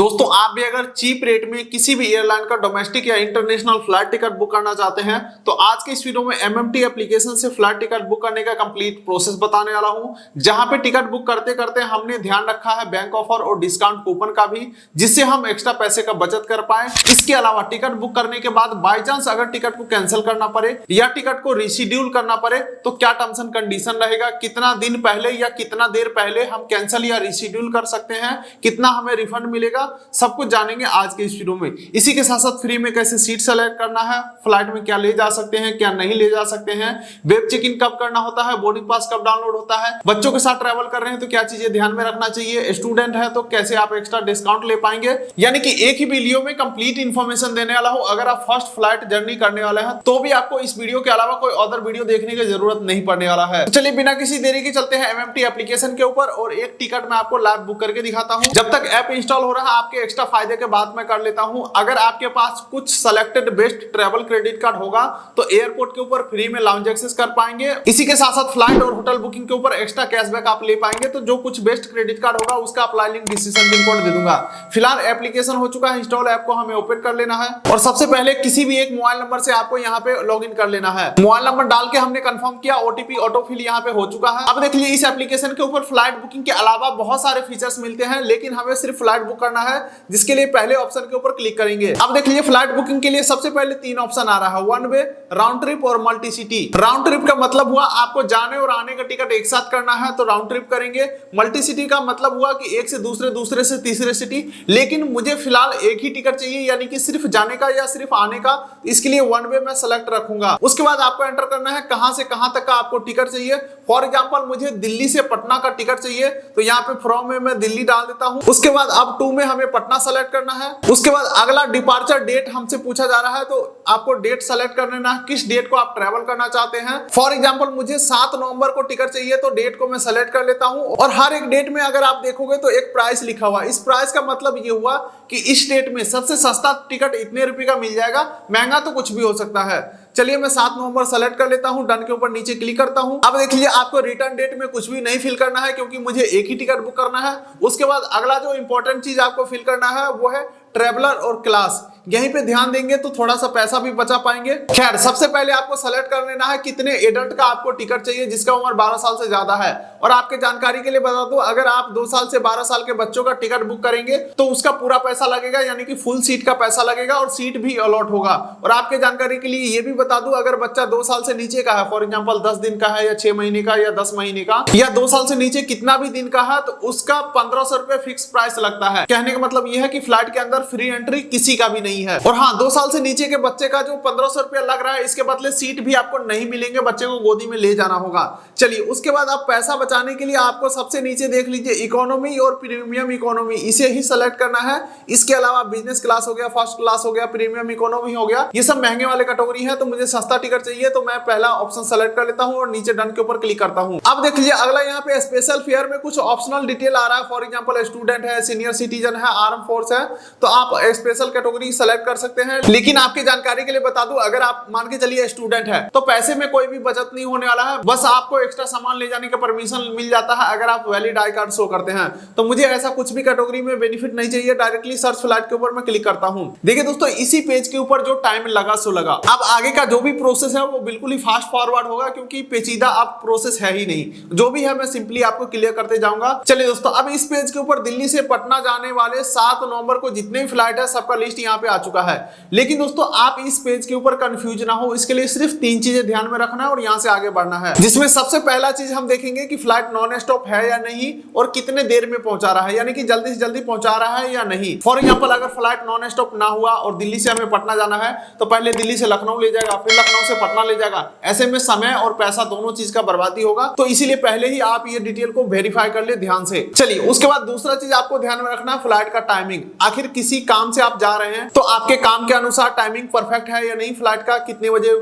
दोस्तों आप भी अगर चीप रेट में किसी भी एयरलाइन का डोमेस्टिक या इंटरनेशनल फ्लाइट टिकट बुक करना चाहते हैं तो आज के इस वीडियो में एमएमटी एप्लीकेशन से फ्लाइट टिकट बुक करने का कंप्लीट प्रोसेस बताने वाला हूं, जहां पे टिकट बुक करते करते हमने ध्यान रखा है बैंक ऑफर और डिस्काउंट कूपन का भी, जिससे हम एक्स्ट्रा पैसे का बचत कर पाए। इसके अलावा टिकट बुक करने के बाद बाई चांस अगर टिकट को कैंसिल करना पड़े या टिकट को रिशेड्यूल करना पड़े तो क्या टर्म्स एंड कंडीशन रहेगा, कितना दिन पहले या कितना देर पहले हम कैंसिल या रिशेड्यूल कर सकते हैं, कितना हमें रिफंड मिलेगा, सब कुछ जानेंगे आज के इस वीडियो में। इसी के साथ साथ फ्री में कैसे सीट सेलेक्ट करना है, फ्लाइट में क्या ले जा सकते हैं क्या नहीं ले जा सकते हैं, वेब चेक इन कब करना होता है, बोर्डिंग पास कब डाउनलोड होता है, बच्चों के साथ ट्रैवल कर रहे हैं तो क्या चीजें ध्यान में रखना चाहिए, स्टूडेंट है तो कैसे आप एक्स्ट्रा डिस्काउंट ले पाएंगे। यानी कि एक ही वीडियो में कंप्लीट इंफॉर्मेशन देने वाला हूं। अगर आप फर्स्ट फ्लाइट जर्नी करने वाले हैं तो भी आपको इस वीडियो के अलावा कोई अदर वीडियो देखने की जरूरत नहीं पड़ने वाला है। चलिए बिना किसी देरी के चलते हैं एमएमटी एप्लीकेशन के ऊपर और एक टिकट मैं आपको लाइव बुक करके दिखाता हूं। जब तक ऐप इंस्टॉल हो रहा है आपके एक्स्ट्रा फायदे के बात मैं कर लेता हूं। अगर आपके पास कुछ selected best travel credit card होगा तो एयरपोर्ट के ऊपर फ्री में लाउंज एक्सेस कर पाएंगे। इसी के साथ साथ फ्लाइट और होटल बुकिंग के ऊपर एक्स्ट्रा कैशबैक आप ले पाएंगे। तो जो कुछ बेस्ट क्रेडिट कार्ड होगा उसका अप्लाई लिंक डिस्क्रिप्शन में कोड दे दूंगा। फिलहाल एप्लीकेशन हो चुका है इंस्टॉल, ऐप को हमें ओपन कर लेना है और सबसे पहले किसी भी एक मोबाइल नंबर से आपको यहाँ पे लॉग इन कर लेना है। मोबाइल नंबर डाल के हमने कंफर्म किया, ओटीपी ऑटोफिल यहाँ पे हो चुका है। अब देख लीजिए इस एप्लीकेशन के ऊपर फ्लाइट बुकिंग के अलावा बहुत सारे फीचर्स मिलते हैं, लेकिन हमें सिर्फ फ्लाइट बुक करना है, जिसके लिए पहले ऑप्शन के ऊपर क्लिक करेंगे। अब देख लीजिए फ्लाइट बुकिंग के लिए सबसे पहले तीन ऑप्शन आ रहा है, वन वे, राउंड ट्रिप और मल्टी सिटी। राउंड ट्रिप का मतलब हुआ आपको जाने और आने का टिकट एक साथ करना है तो राउंड ट्रिप करेंगे। मल्टी सिटी का मतलब हुआ कि एक से दूसरे, दूसरे से तीसरे सिटी, लेकिन मुझे फिलहाल एक ही टिकट चाहिए यानी कि सिर्फ जाने का या सिर्फ आने का, इसके लिए वन वे मैं सेलेक्ट रखूंगा। उसके बाद आपको एंटर करना है कहां से कहां तक का आपको टिकट चाहिए। फॉर एग्जांपल मुझे दिल्ली से पटना का टिकट चाहिए तो यहाँ पे फ्रॉम में मैं दिल्ली डाल देता हूं। उसके बाद अब टू में हमें पटना सेलेक्ट करना है। उसके बाद अगला डिपार्चर डेट हमसे पूछा जा रहा है तो आपको डेट सेलेक्ट कर लेना है, किस डेट को आप ट्रैवल करना चाहते हैं। फॉर एग्जांपल मुझे 7 नवंबर को टिकट चाहिए तो डेट को मैं सेलेक्ट कर लेता हूं और हर एक डेट में अगर आप देखोगे तो एक प्राइस लिखा हुआ। इस प्राइस का मतलब ये हुआ कि इस डेट में सबसे सस्ता टिकट इतने रुपए का मिल जाएगा, महंगा तो कुछ भी हो सकता है। चलिए मैं 7 नवंबर सेलेक्ट कर लेता हूं, डन के ऊपर नीचे क्लिक करता हूं। अब देख लीजिए आपको रिटर्न डेट में कुछ भी नहीं फिल करना है क्योंकि मुझे एक ही टिकट बुक करना है। उसके बाद अगला जो इंपॉर्टेंट चीज आपको फिल करना है वो है ट्रेवलर और क्लास। यहीं पे ध्यान देंगे तो थोड़ा सा पैसा भी बचा पाएंगे। खैर सबसे पहले आपको सेलेक्ट कर लेना है कितने एडल्ट का आपको टिकट चाहिए जिसका उम्र 12 साल से ज्यादा है। और आपके जानकारी के लिए बता दूं, अगर आप 2 साल से 12 साल के बच्चों का टिकट बुक करेंगे तो उसका पूरा पैसा लगेगा, यानी कि फुल सीट का पैसा लगेगा और सीट भी अलॉट होगा। और आपके जानकारी के लिए ये भी बता दूं, अगर बच्चा 2 साल से नीचे का है, फॉर एग्जाम्पल 10 दिन का है या 6 महीने का या 10 महीने का या 2 साल से नीचे कितना भी दिन का है, तो उसका 1500 रुपए फिक्स प्राइस लगता है। कहने का मतलब यह है कि फ्लाइट के अंदर फ्री एंट्री किसी का भी नहीं है। और हाँ, 2 साल से नीचे के बच्चे का जो 1500 रुपया लग रहा है, इसके बदले सीट भी आपको नहीं मिलेंगे, बच्चे को गोदी में ले जाना होगा। चलिए उसके बाद आप पैसा बचाने के लिए आपको सबसे नीचे देख लीजिए इकोनॉमी और प्रीमियम इकोनॉमी, इसे ही सेलेक्ट करना है। इसके अलावा बिजनेस क्लास हो गया, फर्स्ट क्लास हो गया, प्रीमियम इकोनॉमी हो गया, ये सब महंगे वाले कैटेगरी है। तो मुझे सस्ता टिकट चाहिए तो मैं पहला ऑप्शन सेलेक्ट कर लेता हूं और नीचे डन के ऊपर क्लिक करता हूं। अब देख लीजिए अगला यहाँ पे स्पेशल फेयर में कुछ ऑप्शनल डिटेल आ रहा है। फॉर एग्जाम्पल स्टूडेंट है, सीनियर सिटीजन है, आर्म फोर्स है, तो आप स्पेशल कैटेगरी सेलेक्ट कर सकते हैं। लेकिन आपकी जानकारी के लिए बता दूं, अगर आप मान के चलिए स्टूडेंट है तो पैसे में कोई भी बचत नहीं होने वाला है, बस आपको एक्स्ट्रा सामान ले जाने का परमिशन मिल जाता है अगर आप वैलिड आई कार्ड शो करते हैं। तो मुझे ऐसा कुछ भी कैटेगरी में बेनिफिट नहीं चाहिए। डायरेक्टली सर्च फ्लाइट के ऊपर मैं क्लिक करता हूं। देखिए दोस्तों इसी पेज के ऊपर जो टाइम लगा सो लगा। अब आगे का जो भी प्रोसेस है वो बिल्कुल ही फास्ट फॉरवर्ड होगा क्योंकि पेचीदा अब प्रोसेस है ही नहीं, जो भी है मैं सिंपली आपको क्लियर करते जाऊंगा। चलिए दोस्तों अब इस पेज के ऊपर दिल्ली से पटना जाने वाले 7 नवंबर को जितने भी फ्लाइट है सबका लिस्ट यहाँ पे आ चुका है। लेकिन दोस्तों आप इस पेज के ऊपर कंफ्यूज ना हो, इसके लिए सिर्फ 3 चीजें ध्यान में रखना है और यहां से आगे बढ़ना है। जिसमें सबसे पहला चीज हम देखेंगे कि फ्लाइट नॉन स्टॉप है या नहीं और कितने देर में पहुंचा रहा है, यानी कि जल्दी से जल्दी पहुंचा रहा है या नहीं। फॉर एग्जांपल अगर फ्लाइट नॉन स्टॉप ना हुआ और दिल्ली से हमें पटना जाना है तो पहले दिल्ली से लखनऊ ले जाएगा, फिर लखनऊ से पटना ले जाएगा। ऐसे में समय और पैसा दोनों चीज का बर्बादी होगा, तो इसीलिए पहले ही आप ये डिटेल को वेरीफाई कर ले ध्यान से। चलिए उसके बाद दूसरा चीज आपको ध्यान में रखना है फ्लाइट का टाइमिंग। आखिर किसी किसी काम से आप जा रहे हैं तो आपके काम के अनुसार टाइमिंग परफेक्ट है या नहीं, फ्लाइट का कितने बजे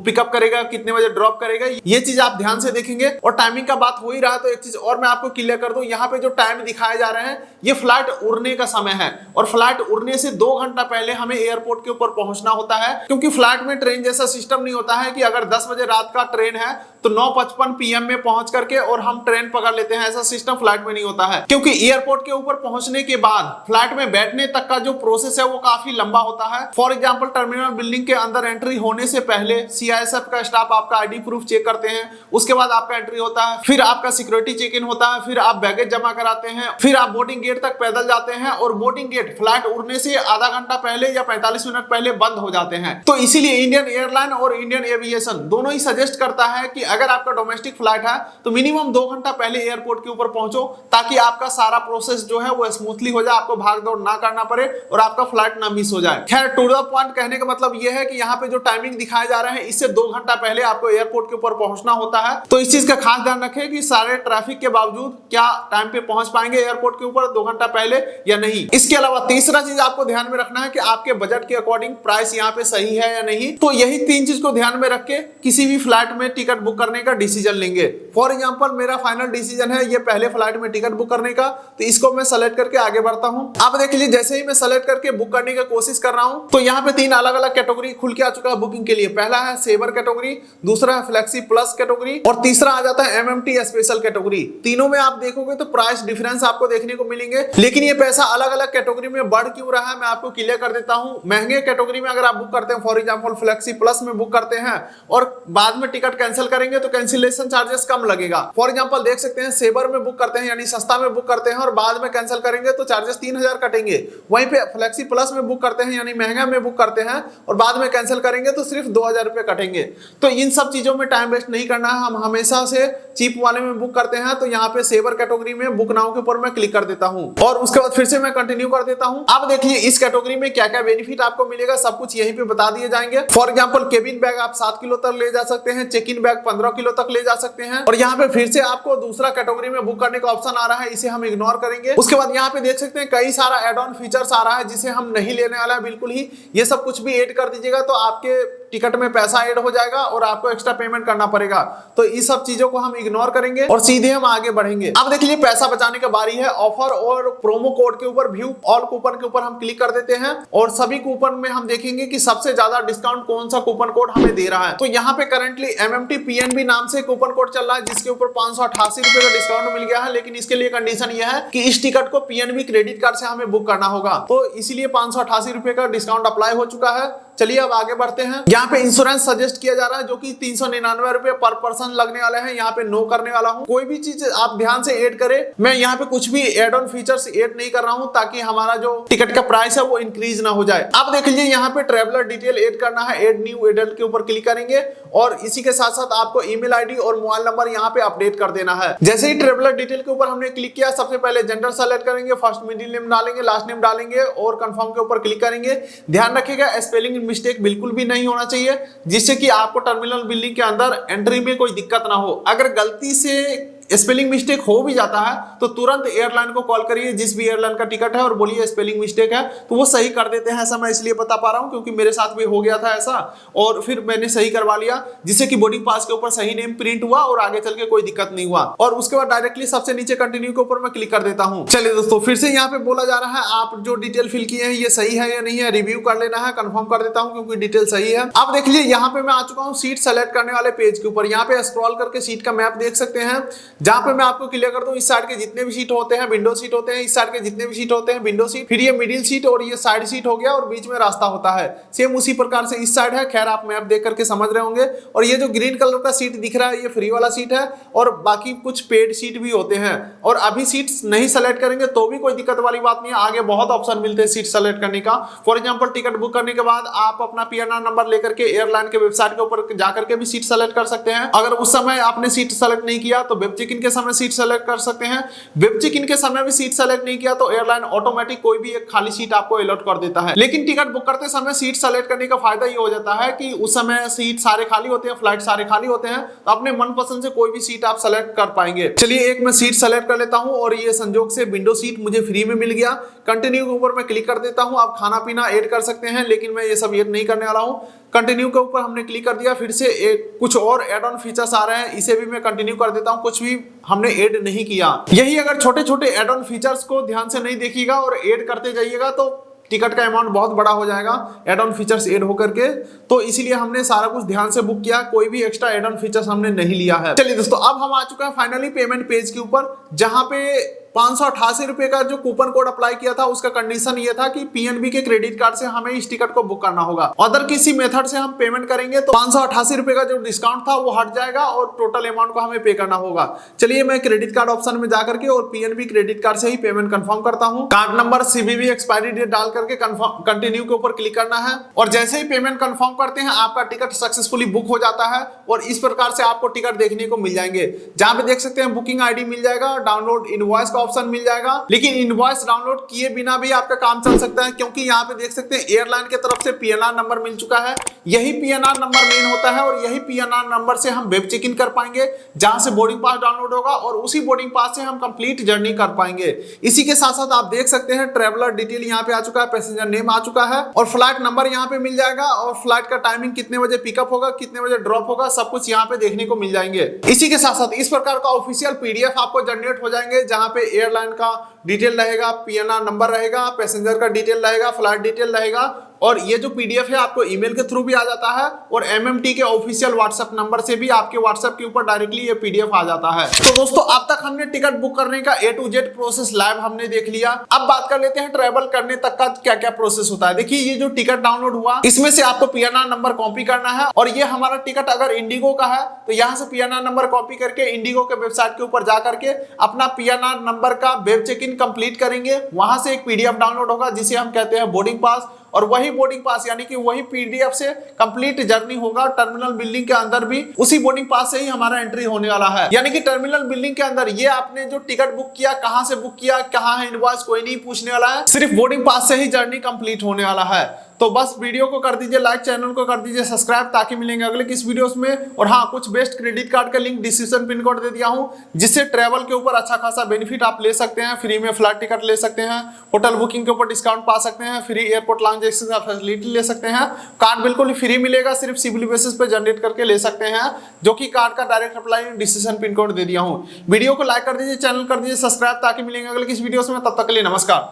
पिकअप करेगा, कितने बजे ड्रॉप करेगा, ये चीज आप ध्यान से देखेंगे। और टाइमिंग का बात हो ही रहा है तो एक चीज और मैं आपको क्लियर कर दूं, यहाँ पे जो टाइम दिखाए जा रहे हैं ये फ्लाइट उड़ने का समय है, और फ्लाइट उड़ने से 2 घंटा पहले हमें एयरपोर्ट के ऊपर पहुंचना होता है, क्योंकि फ्लाइट में ट्रेन जैसा सिस्टम नहीं होता है कि अगर 10 बजे रात का ट्रेन है तो 9:55 PM में पहुंच करके और हम ट्रेन पकड़ लेते हैं, ऐसा सिस्टम फ्लाइट में नहीं होता है। क्योंकि एयरपोर्ट के ऊपर पहुंचने के बाद फ्लाइट में बैठने तक का जो प्रोसेस है वो काफी लंबा होता है। फॉर एग्जांपल टर्मिनल बिल्डिंग के अंदर एंट्री होने से पहले CISF का स्टाफ आपका ID प्रूफ चेक करते हैं, उसके बाद आपका एंट्री होता है, फिर आपका सिक्योरिटी चेक इन होता है, फिर आप बैगेज जमा कराते हैं, फिर आप बोर्डिंग गेट तक पैदल जाते हैं, और बोर्डिंग गेट फ्लाइट उड़ने से आधा घंटा पहले या 45 मिनट पहले बंद हो जाते हैं। तो इसीलिए इंडियन एयरलाइन और इंडियन एविएशन दोनों ही सजेस्ट करता है कि अगर आपका डोमेस्टिक फ्लाइट है तो मिनिमम 2 घंटा पहले एयरपोर्ट के ऊपर पहुंचो, ताकि आपका सारा प्रोसेस जो है वो स्मूथली हो जाए, आपको भाग दौड़ ना करना पड़े और आपका फ्लाइट ना मिस हो जाए। खैर, टू द पॉइंट कहने का मतलब यह है कि यहाँ पे जो टाइमिंग दिखाया जा रहा है इससे 2 घंटा पहले आपको एयरपोर्ट के ऊपर पहुंचना होता है। तो इस चीज का खास ध्यान रखें कि सारे ट्रैफिक के बावजूद क्या टाइम पे पहुंच पाएंगे एयरपोर्ट के ऊपर 2 घंटा पहले या नहीं। इसके अलावा तीसरा चीज आपको ध्यान में रखना है कि आपके बजट के अकॉर्डिंग प्राइस यहाँ पे सही है या नहीं। तो यही 3 चीज को ध्यान में रख के किसी भी फ्लाइट में टिकट बुक करने का डिसीजन लेंगे। फॉर एग्जांपल मेरा फाइनल डिसीजन है ये पहले फ्लाइट में टिकट बुक करने का, तो इसको मैं सेलेक्ट करके आगे बढ़ता हूं। आप देख लीजिए, जैसे ही मैं सेलेक्ट करके बुक करने की कोशिश कर रहा हूं तो यहाँ पे 3 अलग अलग कैटेगरी खुल के आ चुका है बुकिंग के लिए। पहला है सेवर कैटेगरी, दूसरा है फ्लेक्सी प्लस कैटेगरी, और तीसरा आ जाता है MMT स्पेशल कैटेगरी। तीनों में आप देखोगे तो प्राइस डिफरेंस आपको देखने को मिलेंगे, लेकिन ये पैसा अलग अलग कैटेगरी में बढ़ क्यों रहा है मैं आपको क्लियर कर देता हूं। महंगे कैटेगरी में अगर आप बुक करते हैं, फॉर एग्जांपल फ्लेक्सी प्लस में बुक करते हैं और बाद में टिकट कैंसिल करेंगे तो कैंसिलेशन चार्जेस कम लगेगा। फॉर एग्जांपल देख सकते हैं, सेवर में बुक करते हैं यानी सस्ता में बुक करते हैं और बाद में कैंसिल करेंगे तो चार्जेस 3000 कटेंगे। वहीं पे फ्लेक्सी प्लस में बुक करते हैं यानी महंगा में बुक करते हैं और बाद में कैंसिल करेंगे तो सिर्फ 2000 रुपए कटेंगे। तो इन सब चीजों में टाइम वेस्ट नहीं करना है, हम हमेशा से चीप वाले में बुक करते हैं। तो यहाँ पे सेवर कैटेगरी में बुक नाउ के ऊपर मैं क्लिक कर देता हूँ और उसके बाद फिर से मैं कंटिन्यू कर देता हूँ। आप देखिए इस कैटेगरी में क्या क्या बेनिफिट आपको मिलेगा, सब कुछ यहीं पे बता दिए जाएंगे। फॉर एग्जांपल केबिन बैग आप 7 किलो तक ले जा सकते हैं, चेक इन बैग 15 किलो तक ले जा सकते हैं, और यहाँ पे फिर से आपको दूसरा कैटेगरी में बुक करने का ऑप्शन आ रहा है, इसे हम इग्नोर करेंगे। उसके बाद यहाँ पे देख सकते हैं कई सारा एड ऑन फीचर्स आ रहा है जिसे हम नहीं लेने वाला है बिल्कुल ही। ये सब कुछ भी ऐड कर दीजिएगा तो आपके टिकट में पैसा ऐड हो जाएगा और आपको एक्स्ट्रा पेमेंट करना पड़ेगा। तो इस सब चीजों को हम इग्नोर करेंगे और सीधे हम आगे बढ़ेंगे। अब देख लीजिए पैसा बचाने की बारी है। ऑफर और प्रोमो कोड के ऊपर व्यू ऑल कूपन के ऊपर हम क्लिक कर देते हैं और सभी कूपन में हम देखेंगे कि सबसे ज्यादा डिस्काउंट कौन सा कूपन कोड हमें दे रहा है। तो यहाँ पे करंटली MMT PNB नाम से कूपन कोड चल रहा है जिसके ऊपर 588 रुपए का डिस्काउंट मिल गया है, लेकिन इसके लिए कंडीशन यह है कि इस टिकट को PNB क्रेडिट कार्ड से हमें बुक करना होगा। तो इसीलिए 588 रुपए का डिस्काउंट अप्लाई हो चुका है। चलिए अब आगे बढ़ते हैं। यहाँ पे इंश्योरेंस सजेस्ट किया जा रहा है जो कि 399 रुपए पर पर्सन लगने वाले हैं, यहाँ पे नो करने वाला हूँ। कोई भी चीज आप ध्यान से ऐड करें, मैं यहाँ पे कुछ भी एड ऑन फीचर्स ऐड नहीं कर रहा हूँ ताकि हमारा जो टिकट का प्राइस है वो इंक्रीज ना हो जाए। अब देख लीजिए यहाँ पे ट्रेवलर डिटेल ऐड करना है, ऐड न्यू एडल्ट के ऊपर क्लिक करेंगे और इसी के साथ साथ आपको ईमेल आईडी और मोबाइल नंबर यहाँ पे अपडेट कर देना है। जैसे ही ट्रेवलर डिटेल के ऊपर हमने क्लिक किया, सबसे पहले जेंडर सेलेक्ट करेंगे, फर्स्ट मिडिल नेम डालेंगे, लास्ट नेम डालेंगे और कंफर्म के ऊपर क्लिक करेंगे। ध्यान रखिएगा स्पेलिंग मिस्टेक बिल्कुल भी नहीं होना चाहिए, जिससे कि आपको टर्मिनल बिल्डिंग के अंदर एंट्री में कोई दिक्कत ना हो। अगर गलती से स्पेलिंग मिस्टेक हो भी जाता है तो तुरंत एयरलाइन को कॉल करिए, जिस भी एयरलाइन का टिकट है, और बोलिए स्पेलिंग मिस्टेक है, तो वो सही कर देते हैं। ऐसा मैं इसलिए बता पा रहा हूं क्योंकि मेरे साथ भी हो गया था ऐसा, और फिर मैंने सही करवा लिया जिससे कि बोर्डिंग पास के ऊपर सही नेम प्रिंट हुआ और आगे चल के कोई दिक्कत नहीं हुआ। और उसके बाद डायरेक्टली सबसे नीचे कंटिन्यू के ऊपर मैं क्लिक कर देता हूँ। चलिए दोस्तों, फिर से यहाँ पे बोला जा रहा है आप जो डिटेल फिल किए हैं ये सही है या नहीं है, रिव्यू कर लेना है। कंफर्म कर देता हूँ क्योंकि डिटेल सही है। अब देख लीजिए यहाँ पे मैं आ चुका हूँ सीट सेलेक्ट करने वाले पेज के ऊपर। यहाँ पे स्क्रॉल करके सीट का मैप देख सकते हैं, जहाँ पे मैं आपको क्लियर कर दूं इस साइड के जितने भी सीट होते हैं विंडो सीट होते हैं, इस साइड के जितने भी सीट होते हैं विंडो सीट, फिर ये मिडिल सीट और ये साइड सीट हो गया और बीच में रास्ता होता है। सेम उसी प्रकार से इस साइड है। खैर आप मैप देख करके समझ रहे होंगे। और ये जो ग्रीन कलर का सीट दिख रहा है ये फ्री वाला सीट है और बाकी कुछ पेड सीट भी होते हैं। और अभी सीट नहीं सेलेक्ट करेंगे तो भी कोई दिक्कत वाली बात नहीं है, आगे बहुत ऑप्शन मिलते हैं सीट सेलेक्ट करने का। फॉर एग्जाम्पल टिकट बुक करने के बाद आप अपना PNR नंबर लेकर के एयरलाइन के वेबसाइट के ऊपर जाकर के भी सीट सेलेक्ट कर सकते हैं। अगर उस समय आपने सीट सेलेक्ट नहीं किया तो वेब चेक चेक इन के समय सीट सेलेक्ट कर सकते हैं। वेब चेक इन के समय भी सीट सेलेक्ट नहीं किया तो एयरलाइन ऑटोमेटिक कोई भी एक खाली सीट आपको अलॉट कर देता है। लेकिन टिकट बुक करते समय सीट सेलेक्ट करने का फायदा ये हो जाता है कि उस समय सीट सारे खाली होते हैं, फ्लाइट सारे खाली होते हैं, तो अपने मनपसंद से कोई भी सीट आप सेलेक्ट कर पाएंगे। चलिए एक मैं सीट सेलेक्ट कर लेता हूं और ये संजोग से विंडो सीट मुझे फ्री में मिल गया। कंटिन्यू के ऊपर मैं क्लिक कर देता हूं। आप खाना पीना ऐड कर सकते हैं, लेकिन मैं ये सब ऐड नहीं करने वाला हूं। कंटिन्यू के ऊपर हमने क्लिक कर दिया। फिर से कुछ और एड ऑन फीचर्स आ रहे हैं, इसे भी मैं कंटिन्यू कर देता हूं। कुछ भी हमने ऐड नहीं किया। यही अगर छोटे छोटे एड ऑन फीचर्स को ध्यान से नहीं देखिएगा और ऐड करते जाइएगा तो टिकट का अमाउंट बहुत बड़ा हो जाएगा एड ऑन फीचर्स ऐड होकर के। तो इसीलिए हमने सारा कुछ ध्यान से बुक किया, कोई भी एक्स्ट्रा एड ऑन फीचर्स हमने नहीं लिया है। चलिए दोस्तों, अब हम आ चुके हैं फाइनली पेमेंट पेज के ऊपर, जहां पे 588 रुपए का जो कूपन कोड अप्लाई किया था उसका कंडीशन ये था कि पीएनबी के क्रेडिट कार्ड से हमें इस टिकट को बुक करना होगा। अदर किसी मेथड से हम पेमेंट करेंगे तो 588 रुपए का जो डिस्काउंट था वो हट जाएगा और टोटल अमाउंट को हमें पे करना होगा। चलिए मैं क्रेडिट कार्ड ऑप्शन में जाकर के और पीएनबी क्रेडिट कार्ड से ही पेमेंट कंफर्म करता हूं। Card number, CVV, expiry date डाल करके कंटिन्यू के ऊपर क्लिक करना है और जैसे ही पेमेंट कंफर्म करते हैं आपका टिकट सक्सेसफुली बुक हो जाता है और इस प्रकार से आपको टिकट देखने को मिल जाएंगे। जहां पे देख सकते हैं बुकिंग आईडी मिल जाएगा, डाउनलोड इनवॉइस का ऑप्शन मिल जाएगा। लेकिन इनवॉइस डाउनलोड किए बिना भी आपका काम चल सकता है, क्योंकि यहाँ पे देख सकते हैं एयरलाइन की तरफ से पीएनआर नंबर मिल चुका है। यही पीएनआर नंबर मेन होता है और यही पीएनआर नंबर से हम वेब चेक इन कर पाएंगे, जहां से बोर्डिंग पास डाउनलोड होगा और उसी बोर्डिंग पास से हम कंप्लीट जर्नी कर पाएंगे। इसी के साथ साथ आप देख सकते हैं ट्रेवलर डिटेल यहाँ पे आ चुका है, पैसेंजर नेम आ चुका है और फ्लाइट नंबर यहाँ पे मिल जाएगा और फ्लाइट का टाइमिंग कितने बजे पिकअप होगा, कितने बजे ड्रॉप होगा, सब कुछ यहाँ पे देखने को मिल जाएंगे। इसी के साथ साथ इस प्रकार का ऑफिशियल पीडीएफ आपको जनरेट हो जाएंगे, जहां पे एयरलाइन का डिटेल रहेगा, पीएनआर नंबर रहेगा, पैसेंजर का डिटेल रहेगा, फ्लाइट डिटेल रहेगा और ये जो पीडीएफ है आपको ईमेल के थ्रू भी आ जाता है और एमएमटी के ऑफिशियल व्हाट्सएप नंबर से भी आपके व्हाट्सएप के ऊपर डायरेक्टली ये पीडीएफ आ जाता है। तो दोस्तों अब तक हमने टिकट बुक करने का A to Z process live हमने देख लिया। अब बात कर लेते हैं ट्रैवल करने तक का क्या क्या प्रोसेस होता है। देखिए ये जो टिकट डाउनलोड हुआ इसमें से आपको पीएनआर नंबर कॉपी करना है और ये हमारा टिकट अगर इंडिगो का है तो यहाँ से पीएनआर नंबर कॉपी करके इंडिगो के वेबसाइट के ऊपर जा करके अपना पीएनआर नंबर का वेब चेक इन कंप्लीट करेंगे। वहां से एक पीडीएफ डाउनलोड होगा जिसे हम कहते हैं बोर्डिंग पास और वही बोर्डिंग पास यानी कि वही पीडीएफ से कंप्लीट जर्नी होगा टर्मिनल बिल्डिंग के अंदर भी। उसी बोर्डिंग पास से ही हमारा एंट्री होने वाला है, यानी कि टर्मिनल बिल्डिंग के अंदर ये आपने जो टिकट बुक किया, कहां से बुक किया, कहां है इनवॉइस, कोई नहीं पूछने वाला है, सिर्फ बोर्डिंग पास से ही जर्नी कंप्लीट होने वाला है। तो बस वीडियो को कर दीजिए लाइक, चैनल को कर दीजिए सब्सक्राइब, ताकि मिलेंगे अगले किस वीडियोस में। और हाँ, कुछ बेस्ट क्रेडिट कार्ड का लिंक डिस्क्रिप्शन पिन कोड दे दिया हूं, जिससे ट्रैवल के ऊपर अच्छा खासा बेनिफिट आप ले सकते हैं। फ्री में फ्लाइट टिकट ले सकते हैं, होटल बुकिंग के ऊपर डिस्काउंट पा सकते हैं, फ्री एयरपोर्ट लाउंज एक्सेस का फैसिलिटी ले सकते हैं। कार्ड बिल्कुल फ्री मिलेगा, सिर्फ सिविल बेसिस पे जनरेट करके ले सकते हैं, जो कि कार्ड का direct apply description pin code दे दिया हूँ। वीडियो को लाइक कर दीजिए, चैनल कर दीजिए सब्सक्राइब, ताकि मिलेंगे अगले किस वीडियोस में। तब तक के लिए नमस्कार।